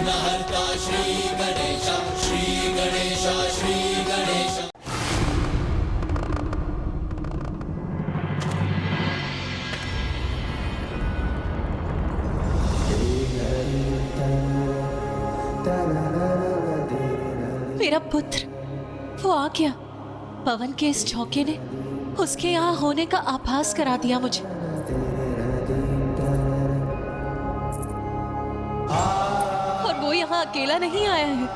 विघ्नहर्ता श्री गणेश, श्री गणेश, श्री गणेश। मेरा पुत्र वो आ गया। पवन के इस झोंके ने उसके यहाँ होने का आभास करा दिया मुझे। और वो यहाँ अकेला नहीं आया है,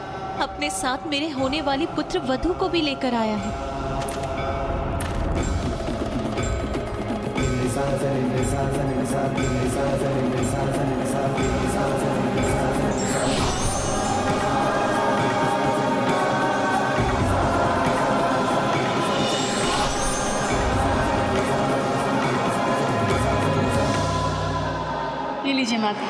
अपने साथ मेरे होने वाली पुत्र वधू को भी लेकर आया है। ले लीजिए माता।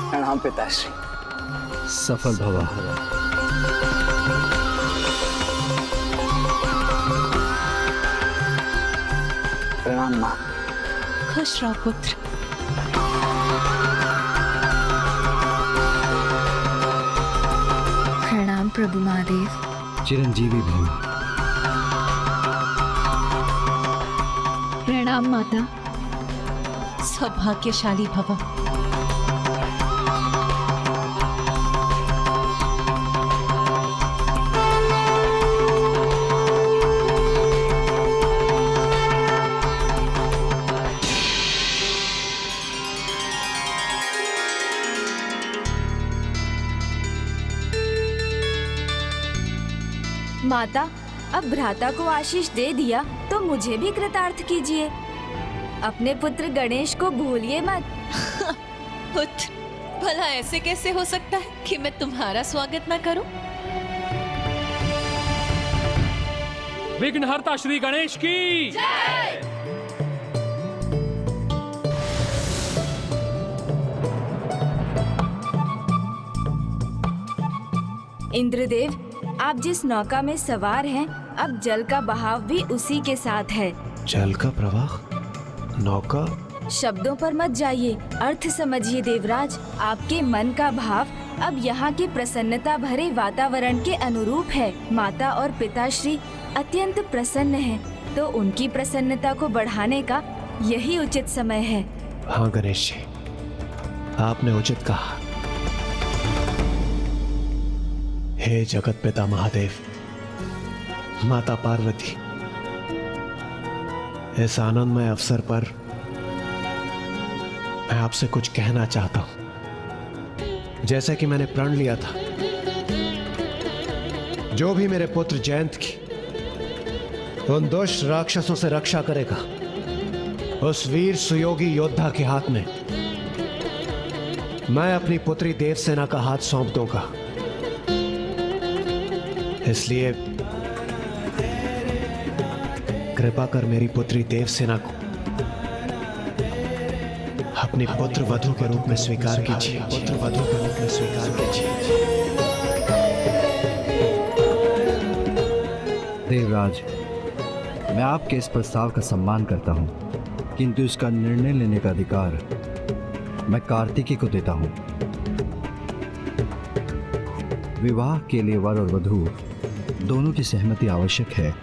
प्रणाम पिताश्री। सफल भवा। प्रणाम माँ। खुश रहो पुत्र। प्रणाम प्रभु महादेव। चिरंजीवी भव। प्रणाम माता। सौभाग्यशाली भव। माता, अब भ्राता को आशीष दे दिया तो मुझे भी कृतार्थ कीजिए। अपने पुत्र गणेश को भूलिए मत। पुत्र, भला ऐसे कैसे हो सकता है कि मैं तुम्हारा स्वागत न करूं? विघ्नहर्ता श्री गणेश की जय। इंद्रदेव, आप जिस नौका में सवार हैं, अब जल का बहाव भी उसी के साथ है। जल का प्रवाह? नौका? शब्दों पर मत जाइए, अर्थ समझिए देवराज। आपके मन का भाव अब यहाँ के प्रसन्नता भरे वातावरण के अनुरूप है। माता और पिताश्री अत्यंत प्रसन्न हैं, तो उनकी प्रसन्नता को बढ़ाने का यही उचित समय है। हाँ गणेश जी, आपने उचित कहा। हे जगत पिता महादेव, माता पार्वती, इस आनंदमय अवसर पर मैं आपसे कुछ कहना चाहता हूं। जैसे कि मैंने प्रण लिया था, जो भी मेरे पुत्र जयंत की उन दुष्ट राक्षसों से रक्षा करेगा, उस वीर सुयोगी योद्धा के हाथ में मैं अपनी पुत्री देवसेना का हाथ सौंप दूंगा। इसलिए कृपा कर मेरी पुत्री देवसेना को अपनी पुत्र वधू के रूप में स्वीकार कीजिए। पुत्र वधू के रूप में स्वीकार कीजिए। देवराज, मैं आपके इस प्रस्ताव का सम्मान करता हूं, किंतु इसका निर्णय लेने का अधिकार मैं कार्तिकी को देता हूं। विवाह के लिए वर और वधू दोनों की सहमति आवश्यक है।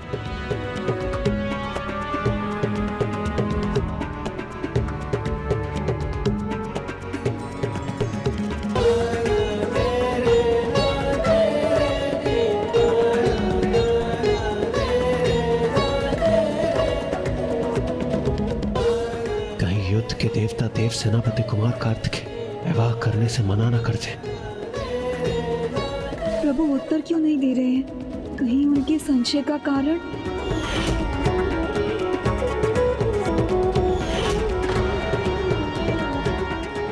कहीं युद्ध के देवता देव सेनापति कुमार कार्तिक विवाह करने से मना न कर दे। प्रभु उत्तर क्यों नहीं दे रहे हैं? कहीं उनके संशय का कारण?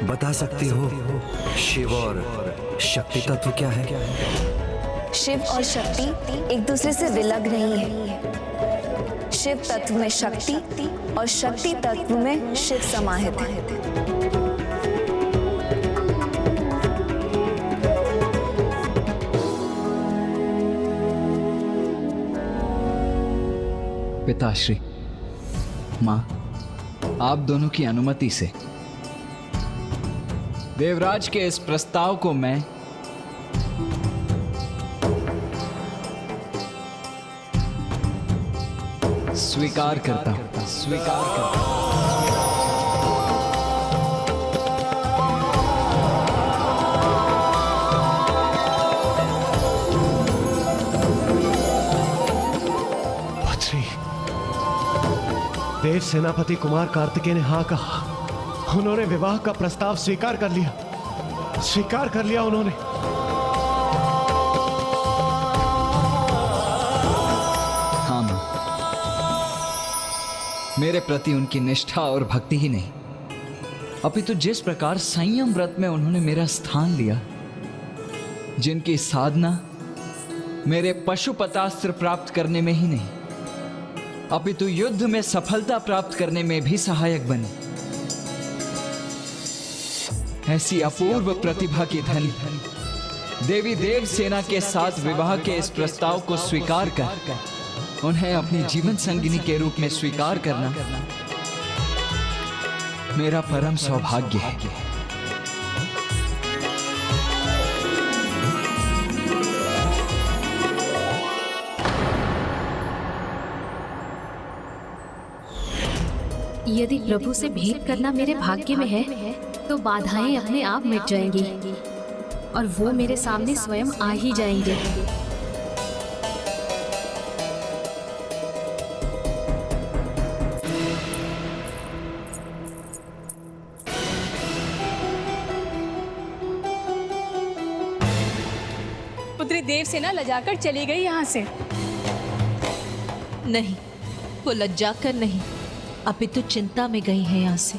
बता सकती हो शिव और शक्ति तत्व क्या है? शिव और शक्ति एक दूसरे से विलग नहीं है। शिव तत्व में शक्ति और शक्ति तत्व में शिव समाहित है। पिताश्री, माँ, आप दोनों की अनुमति से देवराज के इस प्रस्ताव को मैं स्वीकार करता हूं, स्वीकार करता हूं। देव सेनापति कुमार कार्तिकेय ने हाँ कहा। उन्होंने विवाह का प्रस्ताव स्वीकार कर लिया, स्वीकार कर लिया उन्होंने। हाँ मां, मेरे प्रति उनकी निष्ठा और भक्ति ही नहीं, अपितु जिस प्रकार संयम व्रत में उन्होंने मेरा स्थान लिया, जिनकी साधना मेरे पशुपतास्त्र प्राप्त करने में ही नहीं अपितु युद्ध में सफलता प्राप्त करने में भी सहायक बनी, ऐसी अपूर्व प्रतिभा की धनी देवी देव सेना के साथ विवाह के इस प्रस्ताव को स्वीकार कर उन्हें अपनी जीवन संगिनी के रूप में स्वीकार करना मेरा परम सौभाग्य है। यदि प्रभु से भेंट करना मेरे भाग्य में है तो बाधाएं अपने आप मिट जाएंगी और वो मेरे सामने स्वयं आ ही जाएंगे। पुत्री देवसेना लजाकर चली गई यहाँ से। नहीं, वो लज्जा कर नहीं, अपितु चिंता में गई है यहाँ से।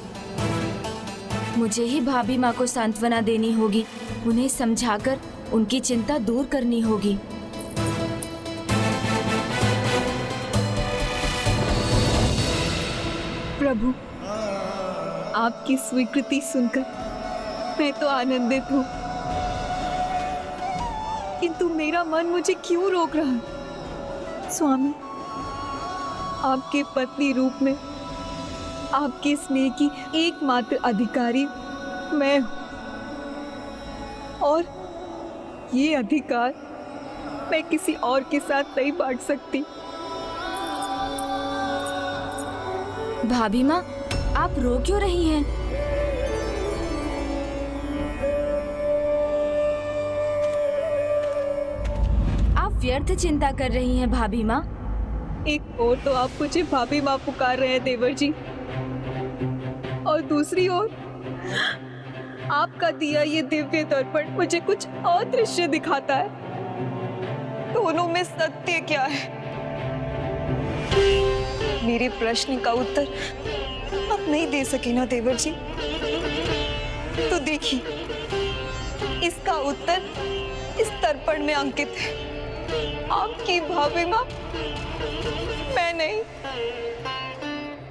मुझे ही भाभी माँ को सांत्वना देनी होगी, उन्हें समझाकर उनकी चिंता दूर करनी होगी। प्रभु, आपकी स्वीकृति सुनकर मैं तो आनंदित हूँ, किंतु मेरा मन मुझे क्यों रोक रहा है? स्वामी, आपके पत्नी रूप में आपके स्नेह की एकमात्र अधिकारी मैं हूं और ये अधिकार मैं किसी और के साथ नहीं बांट सकती। भाभी माँ, आप रो क्यों रही हैं? आप व्यर्थ चिंता कर रही हैं भाभी माँ। एक ओर तो आप मुझे भाभी माँ पुकार रहे हैं देवर जी, और दूसरी ओर आपका दिया ये दिव्य दर्पण मुझे कुछ और दृश्य दिखाता है। दोनों में सत्य क्या है? मेरे प्रश्न का उत्तर आप नहीं दे सके ना देवर जी? तो देखिए, इसका उत्तर इस दर्पण में अंकित है। आपकी भाभी माँ मैं नहीं,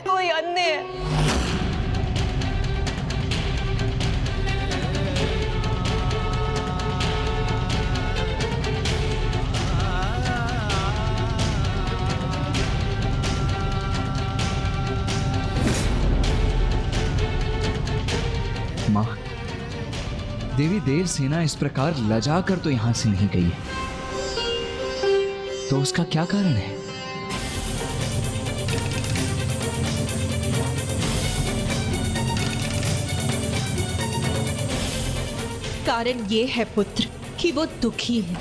कोई अन्य है। माँ, देवी देव सेना इस प्रकार लजा कर तो यहां से नहीं गई है, तो उसका क्या कारण है? कारण ये है पुत्र कि वो दुखी है,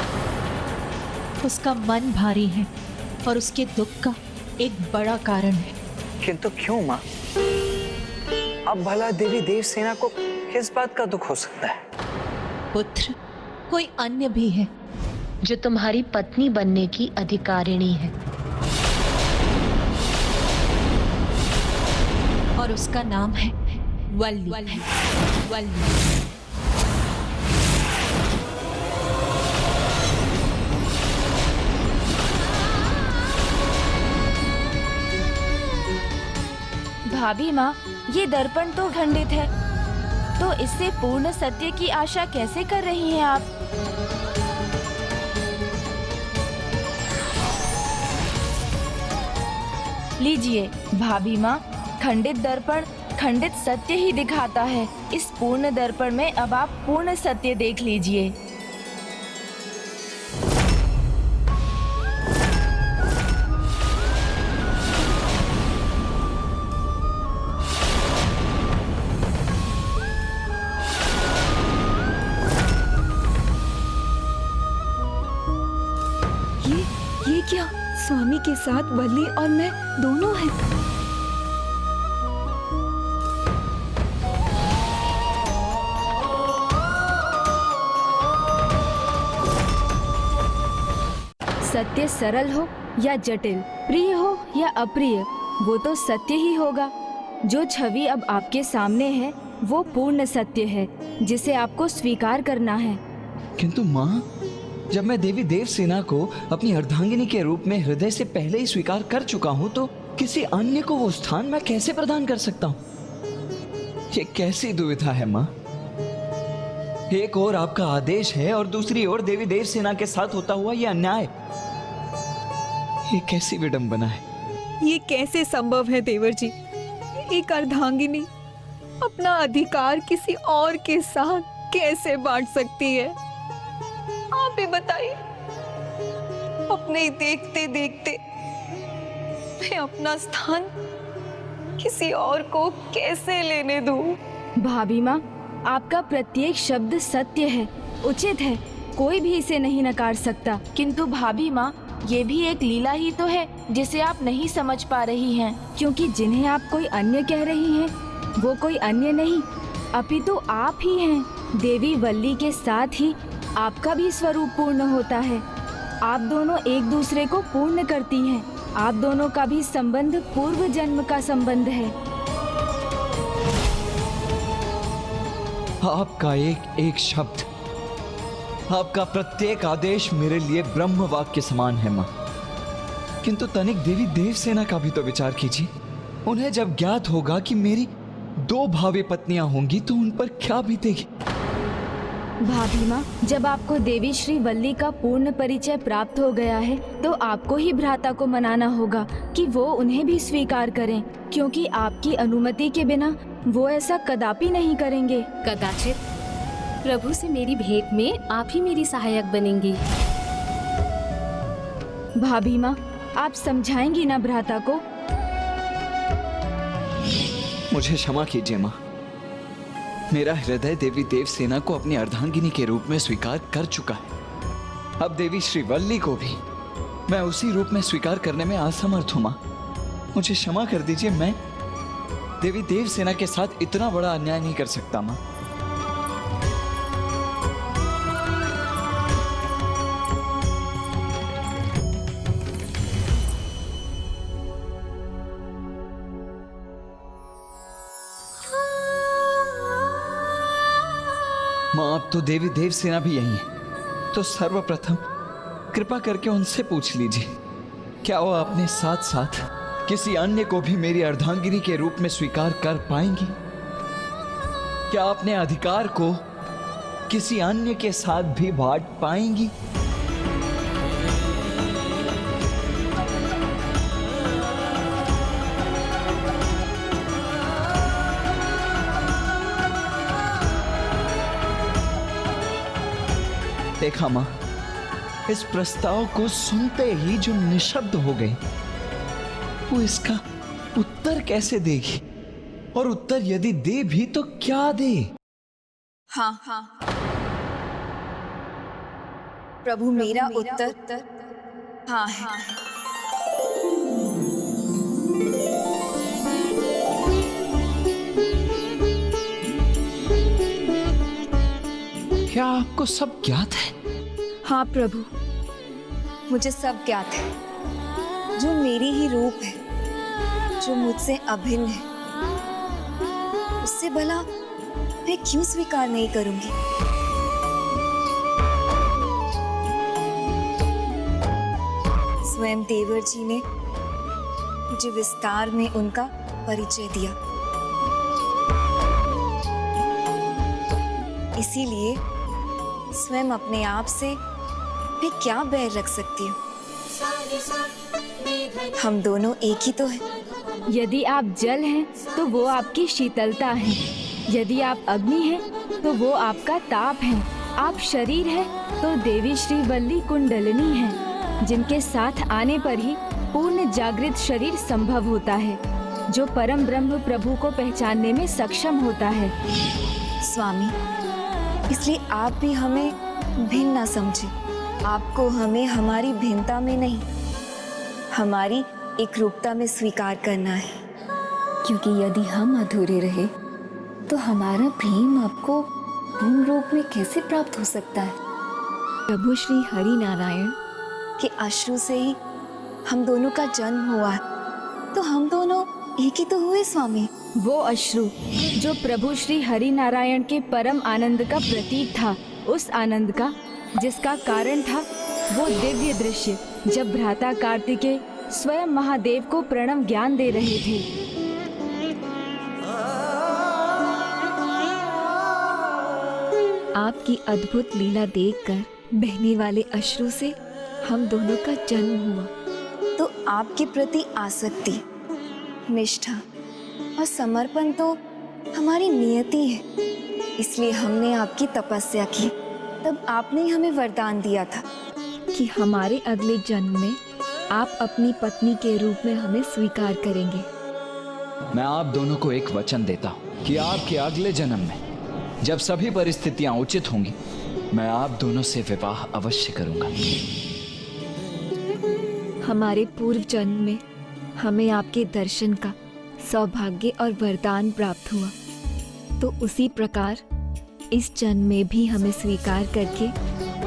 उसका मन भारी है और उसके दुख का एक बड़ा कारण है। किंतु क्यों माँ? अब भला देवी देव सेना को किस बात का दुख हो सकता है? पुत्र, कोई अन्य भी है जो तुम्हारी पत्नी बनने की अधिकारिणी है, और उसका नाम है वल्ली। वल्ली। भाभी माँ, ये दर्पण तो खंडित है, तो इससे पूर्ण सत्य की आशा कैसे कर रही हैं आप? लीजिए भाभी माँ, खंडित दर्पण खंडित सत्य ही दिखाता है। इस पूर्ण दर्पण में अब आप पूर्ण सत्य देख लीजिए। ये क्या? स्वामी के साथ वल्ली और मैं दोनों हैं। सत्य सरल हो या जटिल, प्रिय हो या अप्रिय, वो तो सत्य ही होगा। जो छवि अब आपके सामने है वो पूर्ण सत्य है, जिसे आपको स्वीकार करना है। किंतु माँ, जब मैं देवी देवसेना को अपनी अर्धांगिनी के रूप में हृदय से पहले ही स्वीकार कर चुका हूँ, तो किसी अन्य को वो स्थान मैं कैसे प्रदान कर सकता हूँ? ये कैसी दुविधा है माँ? एक ओर आपका आदेश है और दूसरी ओर देवी देवसेना के साथ होता हुआ ये अन्याय। ये कैसी विडंबना है? ये कैसे संभव है देवर जी? एक अर्धांगिनी अपना अधिकार किसी और के साथ कैसे बांट सकती है? आप ही बताइए। अपने देखते देखते मैं अपना स्थान किसी और को कैसे लेने दूं? भाभी माँ, आपका प्रत्येक शब्द सत्य है, उचित है, कोई भी इसे नहीं नकार सकता। किंतु भाभी माँ, ये भी एक लीला ही तो है जिसे आप नहीं समझ पा रही हैं, क्योंकि जिन्हें आप कोई अन्य कह रही हैं वो कोई अन्य नहीं अपितु आप ही हैं। देवी वल्ली के साथ ही आपका भी स्वरूप पूर्ण होता है। आप दोनों एक दूसरे को पूर्ण करती हैं। आप दोनों का भी संबंध पूर्व जन्म का संबंध है। आपका एक एक शब्द, आपका प्रत्येक आदेश मेरे लिए ब्रह्म वाक्य समान है माँ। किंतु तनिक देवी देवसेना का भी तो विचार कीजिए। उन्हें जब ज्ञात होगा कि मेरी 2 भावी पत्नियां होंगी तो उन पर क्या बीतेगी? भाभी माँ, जब आपको देवी श्री वल्ली का पूर्ण परिचय प्राप्त हो गया है तो आपको ही भ्राता को मनाना होगा कि वो उन्हें भी स्वीकार करें, क्योंकि आपकी अनुमति के बिना वो ऐसा कदापि नहीं करेंगे। कदाचित प्रभु से मेरी भेंट में आप ही मेरी सहायक बनेंगी। भाभी माँ, आप समझाएंगी ना भ्राता को? मुझे क्षमा कीजिए माँ। मेरा हृदय देवी देवसेना को अपनी अर्धांगिनी के रूप में स्वीकार कर चुका है। अब देवी श्री वल्ली को भी मैं उसी रूप में स्वीकार करने में असमर्थ हूँ माँ। मुझे क्षमा कर दीजिए। मैं देवी देवसेना के साथ इतना बड़ा अन्याय नहीं कर सकता माँ। माँ, अब तो देवी देवसेना भी यही है, तो सर्वप्रथम कृपा करके उनसे पूछ लीजिए, क्या वो अपने साथ साथ किसी अन्य को भी मेरी अर्धांगिनी के रूप में स्वीकार कर पाएंगी? क्या अपने अधिकार को किसी अन्य के साथ भी बांट पाएंगी? देखा मां, इस प्रस्ताव को सुनते ही जो निशब्द हो गई, वो इसका उत्तर कैसे देगी? और उत्तर यदि दे भी तो क्या दे? हाँ हाँ प्रभु, मेरा उत्तर हाँ है। क्या आपको सब ज्ञात है? हाँ प्रभु, मुझे सब ज्ञात है। जो मेरी ही रूप है, जो मुझसे अभिन्न है, उससे भला मैं क्यों स्वीकार नहीं करूंगी? स्वयं देवर जी ने मुझे विस्तार में उनका परिचय दिया, इसीलिए स्वयं अपने आप से मैं क्या बैर रख सकती हूँ? हम दोनों एक ही तो हैं। यदि आप जल हैं तो वो आपकी शीतलता है, यदि आप अग्नि हैं तो वो आपका ताप है, आप शरीर है तो देवी श्री वल्ली कुंडलिनी है, जिनके साथ आने पर ही पूर्ण जागृत शरीर संभव होता है, जो परम ब्रह्म प्रभु को पहचानने में सक्षम होता है। स्वामी, इसलिए आप भी हमें भिन्न न समझे। आपको हमें हमारी भिन्नता में नहीं, हमारी एक रूपता में स्वीकार करना है, क्योंकि यदि हम अधूरे रहे तो हमारा भीम आपको पूर्ण रूप में कैसे प्राप्त हो सकता है। प्रभु श्री हरि नारायण के अश्रु से ही हम दोनों का जन्म हुआ है, तो हम दोनों एक ही तो हुए स्वामी। वो अश्रु जो प्रभु श्री हरि नारायण के परम आनंद का प्रतीक था, उस आनंद का जिसका कारण था वो दिव्य दृश्य, जब भ्राता कार्तिकेय स्वयं महादेव को प्रणव ज्ञान दे रहे थे। आपकी अद्भुत लीला देखकर बहने वाले अश्रु से हम दोनों का जन्म हुआ। तो आपके प्रति आसक्ति, निष्ठा और समर्पण तो हमारी नियति है, इसलिए हमने आपकी तपस्या की। तब आपने हमें वरदान दिया था कि हमारे अगले जन्म में आप अपनी पत्नी के रूप में हमें स्वीकार करेंगे। मैं आप दोनों को एक वचन देता हूँ कि आपके अगले जन्म में जब सभी परिस्थितियां उचित होंगी, मैं आप दोनों से विवाह अवश्य करूंगा। हमारे पूर्व जन्म में हमें आपके दर्शन का सौभाग्य और वरदान प्राप्त हुआ, तो उसी प्रकार इस जन्म में भी हमें स्वीकार करके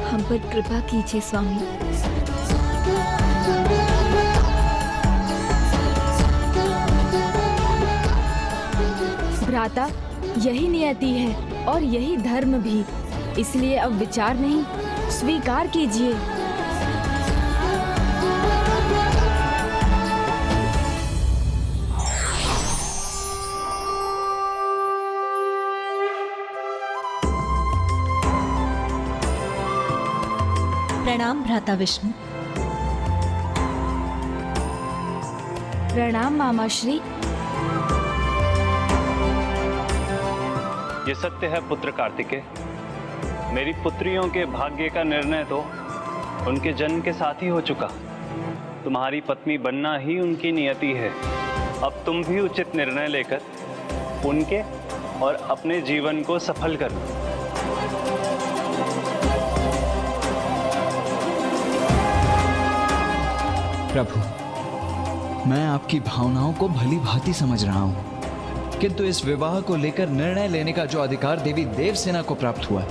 हम पर कृपा कीजिए स्वामी। भ्राता, यही नियति है और यही धर्म भी, इसलिए अब विचार नहीं, स्वीकार कीजिए। प्रणाम भ्राता विष्णु। प्रणाम मामा श्री। ये सत्य है पुत्र कार्तिकेय, मेरी पुत्रियों के भाग्य का निर्णय तो उनके जन्म के साथ ही हो चुका। तुम्हारी पत्नी बनना ही उनकी नियति है। अब तुम भी उचित निर्णय लेकर उनके और अपने जीवन को सफल करो। प्रभु, मैं आपकी भावनाओं को भली भांति समझ रहा हूं, किंतु इस विवाह को लेकर निर्णय लेने का जो अधिकार देवी देवसेना को प्राप्त हुआ है,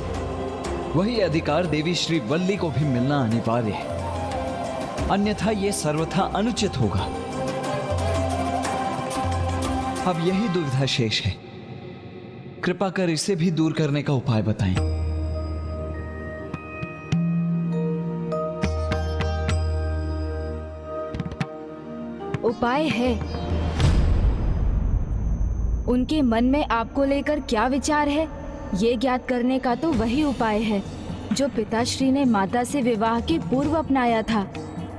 वही अधिकार देवी श्री वल्ली को भी मिलना अनिवार्य है, अन्यथा यह सर्वथा अनुचित होगा। अब यही दुविधा शेष है, कृपा कर इसे भी दूर करने का उपाय बताएं। उपाय है। उनके मन में आपको लेकर क्या विचार है, ये ज्ञात करने का तो वही उपाय है जो पिताश्री ने माता से विवाह के पूर्व अपनाया था,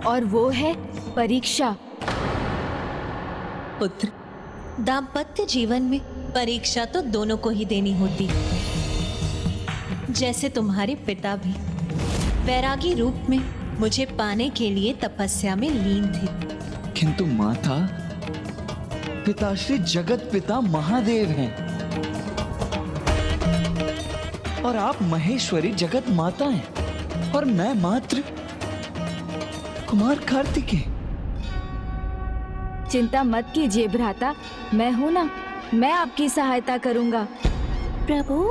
और वो है परीक्षा। पुत्र, दाम्पत्य जीवन में परीक्षा तो दोनों को ही देनी होती है। जैसे तुम्हारे पिता भी वैरागी रूप में मुझे पाने के लिए तपस्या में लीन थे, किंतु माता, पिताश्री जगत पिता महादेव हैं और आप महेश्वरी जगत माता हैं, और मैं मात्र कुमार कार्तिकेय। चिंता मत कीजिए भ्राता, मैं हूं ना, मैं आपकी सहायता करूंगा। प्रभु,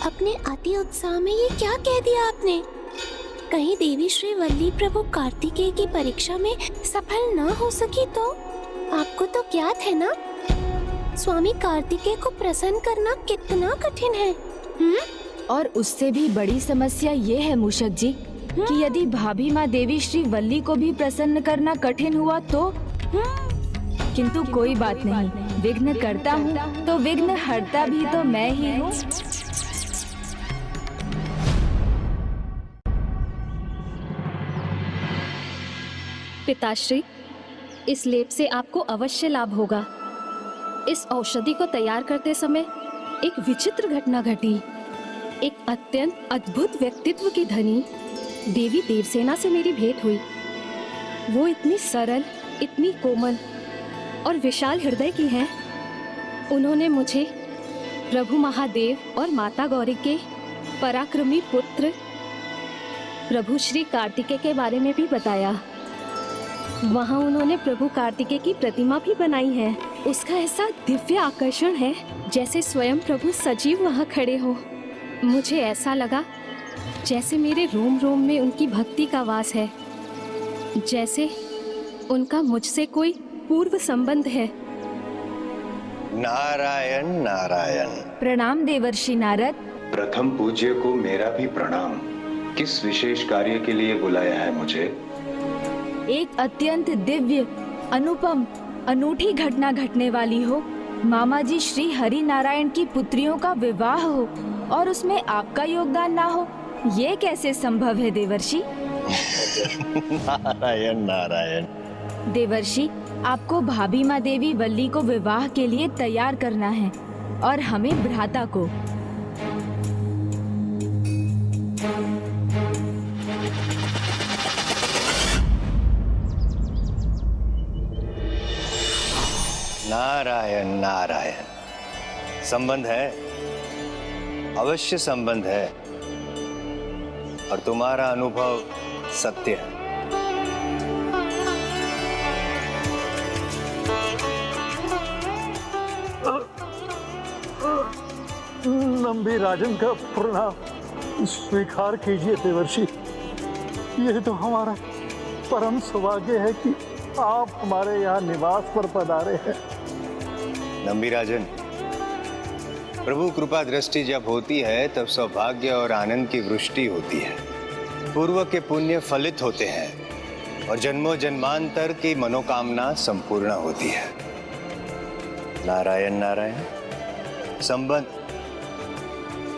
अपने अति उत्साह में ये क्या कह दिया आपने? कहीं देवी श्री वल्ली प्रभु कार्तिकेय की परीक्षा में सफल ना हो सकी तो? आपको तो ज्ञात है ना, स्वामी कार्तिकेय को प्रसन्न करना कितना कठिन है। और उससे भी बड़ी समस्या ये है मूषक जी कि यदि भाभी माँ देवी श्री वल्ली को भी प्रसन्न करना कठिन हुआ तो? किंतु कोई बात नहीं, विघ्न करता हूँ तो विघ्न हरता भी तो मैं ही हूँ। पिताश्री, इस लेप से आपको अवश्य लाभ होगा। इस औषधि को तैयार करते समय एक विचित्र घटना घटी। एक अत्यंत अद्भुत व्यक्तित्व की धनी देवी देवसेना से मेरी भेंट हुई। वो इतनी सरल, इतनी कोमल और विशाल हृदय की हैं। उन्होंने मुझे प्रभु महादेव और माता गौरी के पराक्रमी पुत्र प्रभु श्री कार्तिकेय के बारे में भी बताया। वहाँ उन्होंने प्रभु कार्तिकेय की प्रतिमा भी बनाई है। उसका ऐसा दिव्य आकर्षण है जैसे स्वयं प्रभु सजीव वहाँ खड़े हो। मुझे ऐसा लगा जैसे मेरे रोम रोम में उनकी भक्ति का वास है, जैसे उनका मुझसे कोई पूर्व संबंध है। नारायण नारायण। प्रणाम देवर्षि नारद। प्रथम पूज्य को मेरा भी प्रणाम। किस विशेष कार्य के लिए बुलाया है मुझे? एक अत्यंत दिव्य, अनुपम, अनूठी घटना घटने वाली हो। मामा जी श्री हरि नारायण की पुत्रियों का विवाह हो और उसमें आपका योगदान ना हो, ये कैसे संभव है देवर्षि? नारायण नारायण। देवर्षि, आपको भाभी माँ देवी वल्ली को विवाह के लिए तैयार करना है और हमें भ्राता को। नारायण नारायण। संबंध है, अवश्य संबंध है, और तुम्हारा अनुभव सत्य है। नंबी राजन का प्रणाम स्वीकार कीजिए देवर्षि। यह तो हमारा परम सौभाग्य है कि आप हमारे यहाँ निवास पर पधारे हैं। नंबी राजन, प्रभु कृपा दृष्टि जब होती है तब सौभाग्य और आनंद की वृष्टि होती है। पूर्व के पुण्य फलित होते हैं और जन्मों जन्मांतर की मनोकामना संपूर्ण होती है। नारायण नारायण।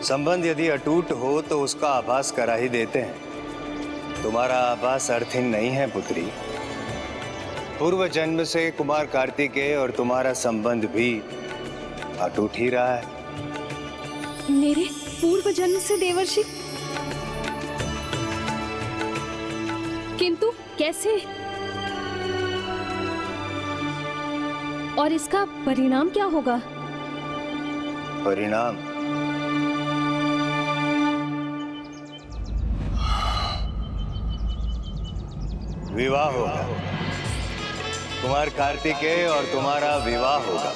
संबंध यदि अटूट हो तो उसका आभास करा ही देते हैं। तुम्हारा आभास अर्थहीन नहीं है पुत्री। पूर्व जन्म से कुमार कार्तिकेय और तुम्हारा संबंध भी अटूट ही रहा है। मेरे पूर्व जन्म से देवर्षि? किंतु कैसे? और इसका परिणाम क्या होगा? परिणाम विवाह होगा। कुमार कार्तिकेय और तुम्हारा विवाह होगा।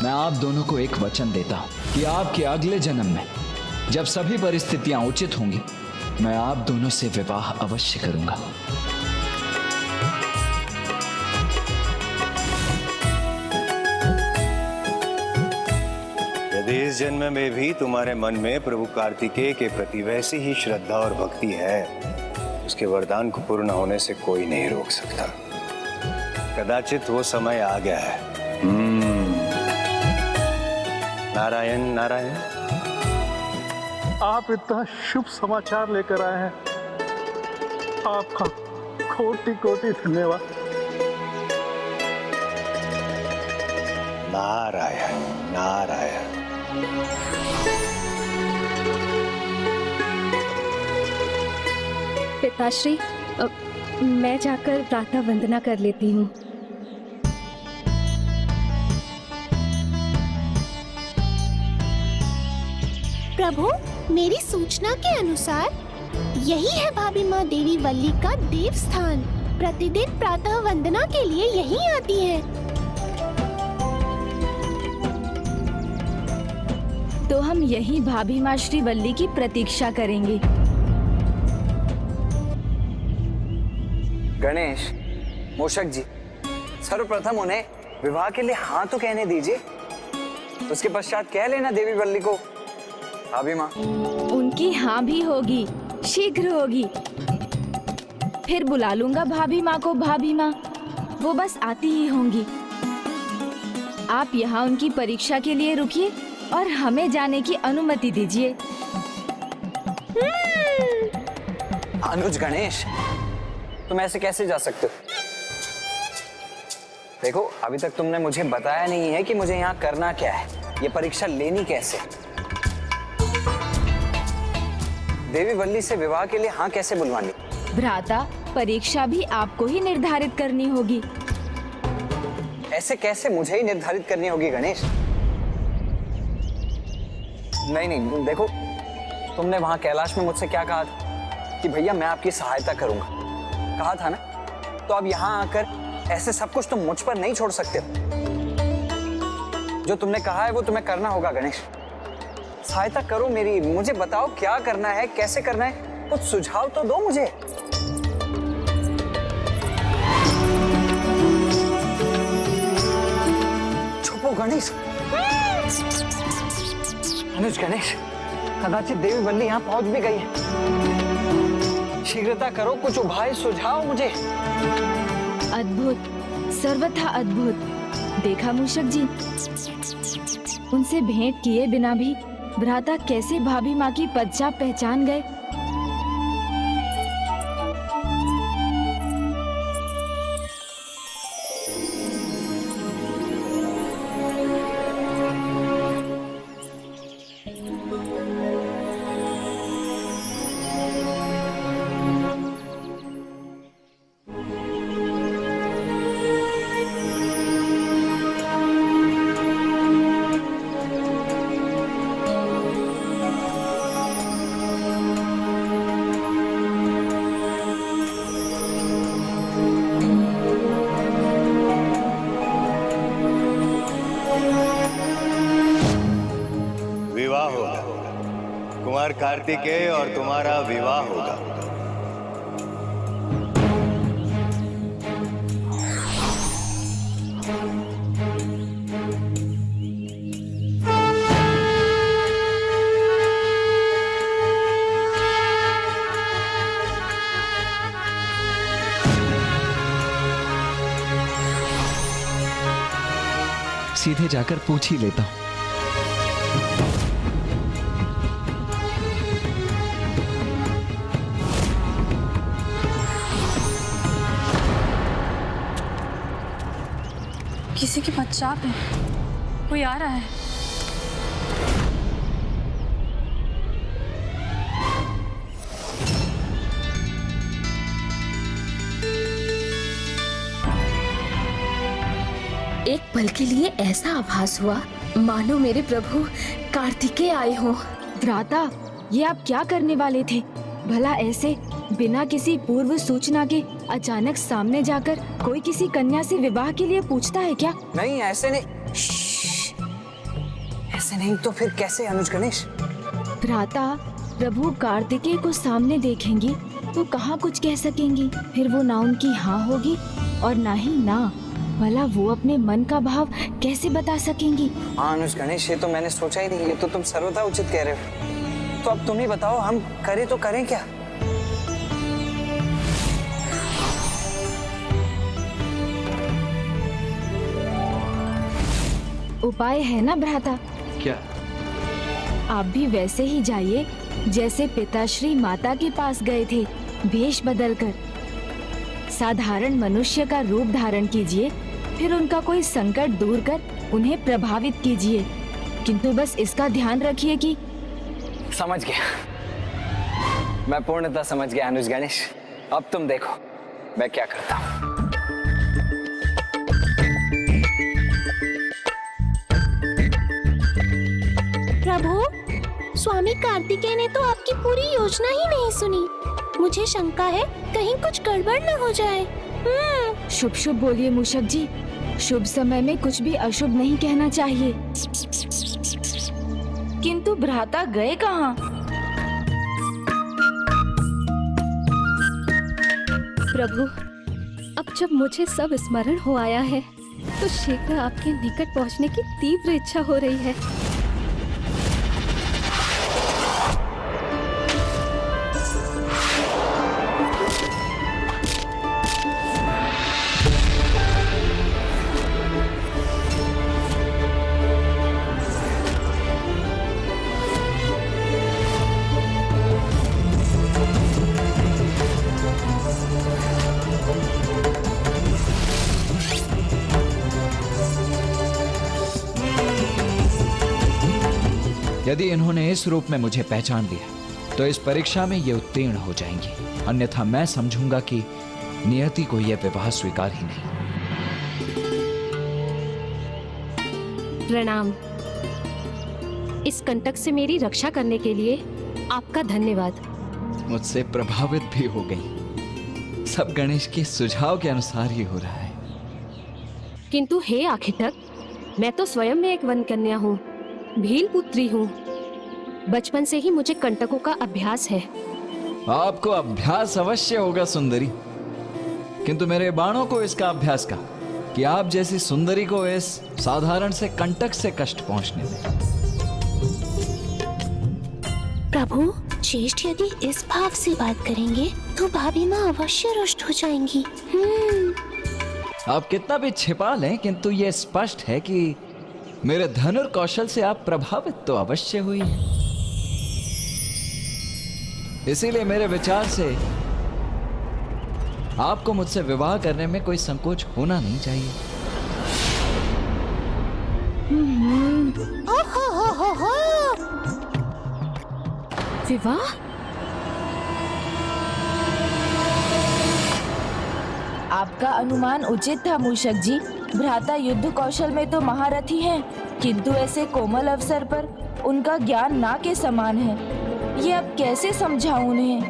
मैं आप दोनों को एक वचन देता हूं कि आपके अगले जन्म में जब सभी परिस्थितियां उचित होंगी, मैं आप दोनों से विवाह अवश्य करूंगा। यदि इस जन्म में भी तुम्हारे मन में प्रभु कार्तिकेय के प्रति वैसी ही श्रद्धा और भक्ति है, उसके वरदान को पूर्ण होने से कोई नहीं रोक सकता। कदाचित वो समय आ गया है। नारायण नारायण। आप इतना शुभ समाचार लेकर आए हैं, आपका कोटि कोटि धन्यवाद। नारायण नारायण। पिताश्री, मैं जाकर प्रातः वंदना कर लेती हूँ। प्रभु, मेरी सूचना के अनुसार यही है भाभी माँ देवी वल्ली का देव स्थान। प्रतिदिन प्रातः वंदना के लिए यहीं आती है। तो हम यही भाभी माँ श्री वल्ली की प्रतीक्षा करेंगे। गणेश, मूषक जी, सर्वप्रथम उन्हें विवाह के लिए हाँ तो कहने दीजिए, उसके पश्चात कह लेना देवी वल्ली को भाभी माँ। उनकी हाँ भी होगी, शीघ्र होगी। फिर बुला लूंगा भाभी माँ को। भाभी माँ वो बस आती ही होंगी। आप यहाँ उनकी परीक्षा के लिए रुकिए और हमें जाने की अनुमति दीजिए। अनुज गणेश, तुम ऐसे कैसे जा सकते हो? देखो, अभी तक तुमने मुझे बताया नहीं है कि मुझे यहाँ करना क्या है, ये परीक्षा लेनी कैसे, देवी वल्ली से विवाह के लिए हाँ कैसे बुलवानी। भ्राता, परीक्षा भी आपको ही निर्धारित करनी होगी। ऐसे कैसे मुझे ही निर्धारित करनी होगी गणेश? नहीं, देखो, तुमने वहां कैलाश में मुझसे क्या कहा था कि भैया मैं आपकी सहायता करूंगा, कहा था ना? तो अब यहाँ आकर ऐसे सब कुछ तुम मुझ पर नहीं छोड़ सकते। जो तुमने कहा है वो तुम्हें करना होगा गणेश। सहायता करो मेरी, मुझे बताओ क्या करना है, कैसे करना है, कुछ सुझाव तो दो मुझे। छुपो गणेश। अनुज गणेश, कदाचित देवी वल्ली यहाँ पहुंच भी गई है। शीघ्रता करो, कुछ उपाय सुझाओ मुझे। अद्भुत, सर्वथा अद्भुत। देखा मूषक जी, उनसे भेंट किए बिना भी भ्राता कैसे भाभी माँ की पदचाप पहचान गए। विवाह होगा, कुमार कार्तिकेय और तुम्हारा विवाह होगा। सीधे जाकर पूछ ही लेता हूं। किसी की पदचाप है, कोई आ रहा है। एक पल के लिए ऐसा आभास हुआ मानो मेरे प्रभु कार्तिकेय आए हों। भ्राता, ये आप क्या करने वाले थे? भला ऐसे बिना किसी पूर्व सूचना के अचानक सामने जाकर कोई किसी कन्या से विवाह के लिए पूछता है क्या? नहीं, ऐसे नहीं। ऐसे नहीं तो फिर कैसे अनुज गणेश? भ्राता, प्रभु कार्तिकेय को सामने देखेंगी तो कहाँ कुछ कह सकेंगी, फिर वो ना उनकी हाँ होगी और ना ही ना। भला वो अपने मन का भाव कैसे बता सकेंगी? हाँ अनुज गणेश, ये तो मैंने सोचा ही नहीं, ये तो तुम सर्वथा उचित कह रहे हो। तो अब तुम ही बताओ, हम करें तो करें क्या? उपाय है ना भ्राता? क्या? आप भी वैसे ही जाइए जैसे पिताश्री माता के पास गए थे, वेश बदलकर। साधारण मनुष्य का रूप धारण कीजिए, फिर उनका कोई संकट दूर कर उन्हें प्रभावित कीजिए। किंतु बस इसका ध्यान रखिए कि। समझ गया, मैं पूर्णतः समझ गया अनुज गणेश। अब तुम देखो मैं क्या करता हूँ। प्रभु, स्वामी कार्तिकेय ने तो आपकी पूरी योजना ही नहीं सुनी। मुझे शंका है कहीं कुछ गड़बड़ न हो जाए। शुभ शुभ बोलिए मूषक जी, शुभ समय में कुछ भी अशुभ नहीं कहना चाहिए। किंतु भ्राता गए कहाँ? प्रभु, अब जब मुझे सब स्मरण हो आया है तो शीघ्र आपके निकट पहुंचने की तीव्र इच्छा हो रही है। यदि इन्होंने इस रूप में मुझे पहचान लिया तो इस परीक्षा में ये उत्तीर्ण हो जाएंगी, अन्यथा मैं समझूंगा कि नियति को यह विवाह स्वीकार ही नहीं। प्रणाम। इस कंटक से मेरी रक्षा करने के लिए आपका धन्यवाद। मुझसे प्रभावित भी हो गई। सब गणेश के सुझाव के अनुसार ही हो रहा है। किंतु हे आखिटक, मैं तो स्वयं में एक वन कन्या हूँ, भील पुत्री हूँ। बचपन से ही मुझे कंटकों का अभ्यास है। आपको अभ्यास अवश्य होगा सुंदरी, किंतु मेरे बाणों को इसका अभ्यास का कि आप जैसी सुंदरी को इस साधारण से कंटक से कष्ट पहुंचने दें। प्रभु, ज्येष्ठ यदि इस भाव से बात करेंगे तो भाभी माँ अवश्य रुष्ट हो जाएंगी। आप कितना भी छिपा लें, किंतु यह स्पष्ट है कि मेरे धनुर कौशल से आप प्रभावित तो अवश्य हुई हैं। इसीलिए मेरे विचार से आपको मुझसे विवाह करने में कोई संकोच होना नहीं चाहिए। विवाह? आपका अनुमान उचित था मूषक जी। भ्राता युद्ध कौशल में तो महारथी हैं, किंतु ऐसे कोमल अवसर पर उनका ज्ञान ना के समान है। ये अब कैसे समझाऊं उन्हें?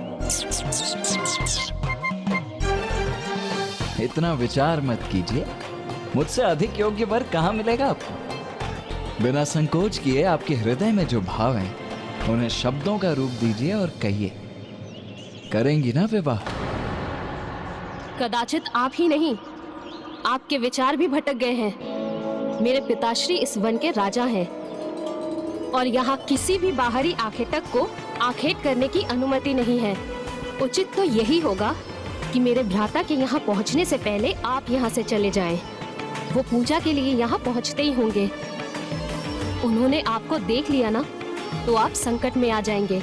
इतना विचार मत कीजिए, मुझसे अधिक योग्य वर कहाँ मिलेगा आपको। बिना संकोच किए आपके हृदय में जो भाव हैं उन्हें शब्दों का रूप दीजिए और कहिए, करेंगी ना विवाह? कदाचित आप ही नहीं, आपके विचार भी भटक गए हैं। मेरे पिताश्री इस वन के राजा हैं और यहाँ किसी भी बाहरी आखेटक को आखेट करने की अनुमति नहीं है। उचित तो यही होगा कि मेरे भ्राता के यहाँ पहुँचने से पहले आप यहाँ से चले जाएं। वो पूजा के लिए यहाँ पहुँचते ही होंगे। उन्होंने आपको देख लिया ना तो आप संकट में आ जाएंगे।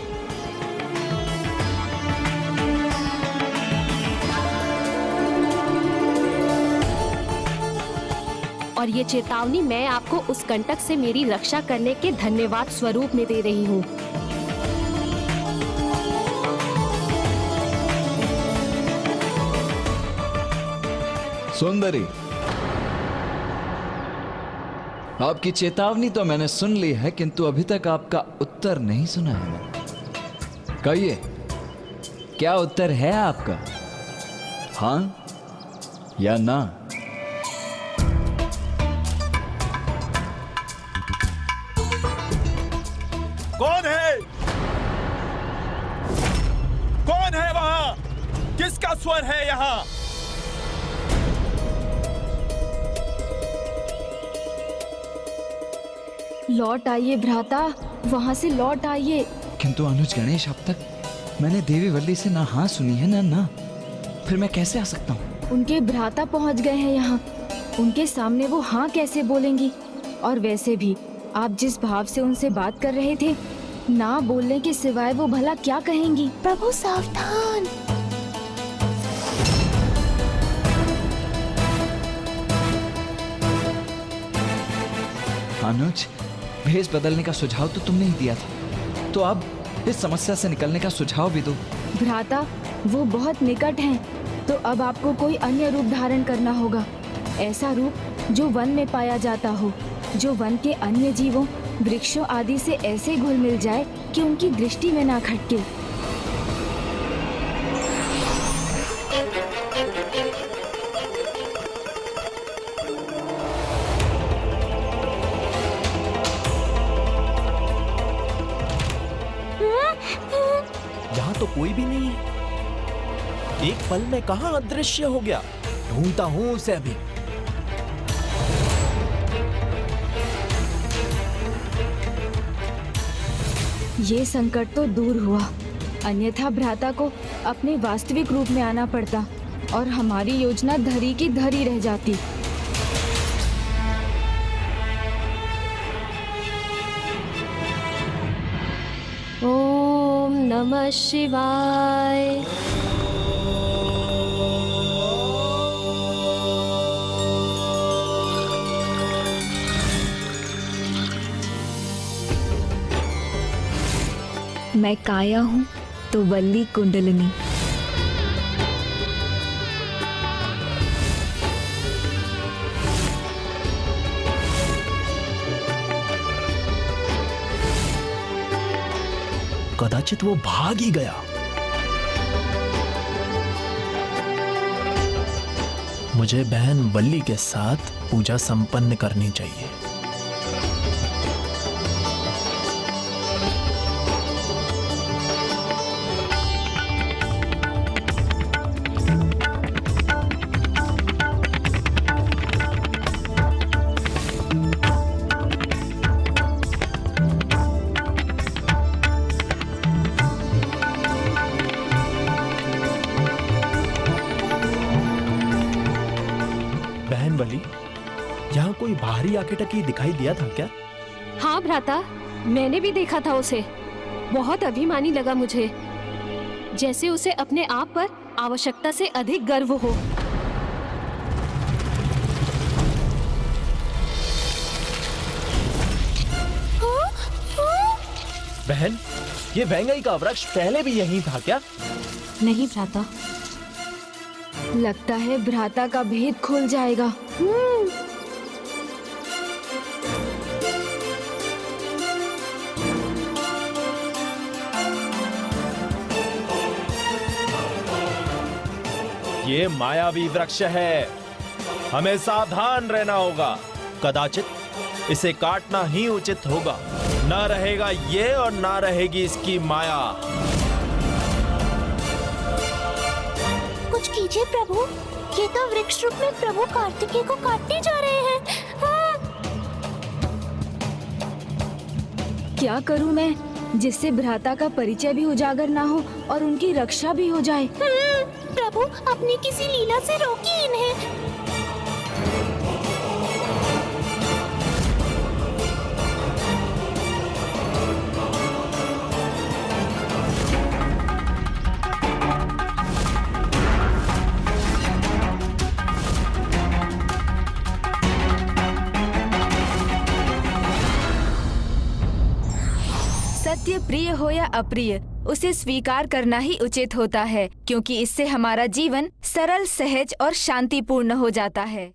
और ये चेतावनी मैं आपको उस कंटक से मेरी रक्षा करने के धन्यवाद स्वरूप में दे रही हूँ। सुंदरी, आपकी चेतावनी तो मैंने सुन ली है, किंतु अभी तक आपका उत्तर नहीं सुना है मैंने। कहिए, क्या उत्तर है आपका? हाँ या ना? कौन है? कौन है वहां? किसका स्वर है यहाँ? लौट आइए भ्राता, वहाँ से लौट आइए। किंतु अनुज गणेश, अब तक मैंने देवी वल्ली से ना हाँ सुनी है ना। फिर मैं कैसे आ सकता हूँ? उनके भ्राता पहुँच गए हैं यहाँ, उनके सामने वो हाँ कैसे बोलेंगी? और वैसे भी आप जिस भाव से उनसे बात कर रहे थे, ना बोलने के सिवाय वो भला क्या कहेंगी? प्रभु सावधान। अनुज, भेष बदलने का सुझाव तो तुमने ही दिया था, तो अब इस समस्या से निकलने का सुझाव भी दो। भ्राता, वो बहुत निकट हैं, तो अब आपको कोई अन्य रूप धारण करना होगा। ऐसा रूप जो वन में पाया जाता हो, जो वन के अन्य जीवों, वृक्षों आदि से ऐसे घुल मिल जाए कि उनकी दृष्टि में ना खटके। यहाँ तो कोई भी नहीं है। एक पल में कहाँ अदृश्य हो गया? ढूंढता हूँ उसे अभी। ये संकट तो दूर हुआ, अन्यथा भ्राता को अपने वास्तविक रूप में आना पड़ता और हमारी योजना धरी की धरी रह जाती। ओम नमः शिवाय। मैं काया हूँ तो वल्ली कुंडलिनी। कदाचित वो भाग ही गया। मुझे बहन वल्ली के साथ पूजा संपन्न करनी चाहिए। बहन वल्ली, यहाँ कोई बाहरी आकेटकी दिखाई दिया था क्या? हाँ भ्राता, मैंने भी देखा था उसे। बहुत अभिमानी लगा मुझे, जैसे उसे अपने आप पर आवश्यकता से अधिक गर्व हो। बहन, ये वेंगई का वृक्ष पहले भी यहीं था क्या? नहीं भ्राता। लगता है भ्राता का भेद खुल जाएगा। ये मायावी वृक्ष है, हमें सावधान रहना होगा। कदाचित इसे काटना ही उचित होगा। ना रहेगा ये और ना रहेगी इसकी माया। कुछ कीजिए प्रभु, ये तो वृक्ष रूप में प्रभु कार्तिकेय को काटने जा रहे हैं। हाँ। क्या करूं मैं, जिससे भ्राता का परिचय भी उजागर ना हो और उनकी रक्षा भी हो जाए। प्रभु, अपनी किसी लीला से रोकिए इन्हें। सत्य प्रिय हो या अप्रिय, उसे स्वीकार करना ही उचित होता है, क्योंकि इससे हमारा जीवन सरल, सहज और शांतिपूर्ण हो जाता है।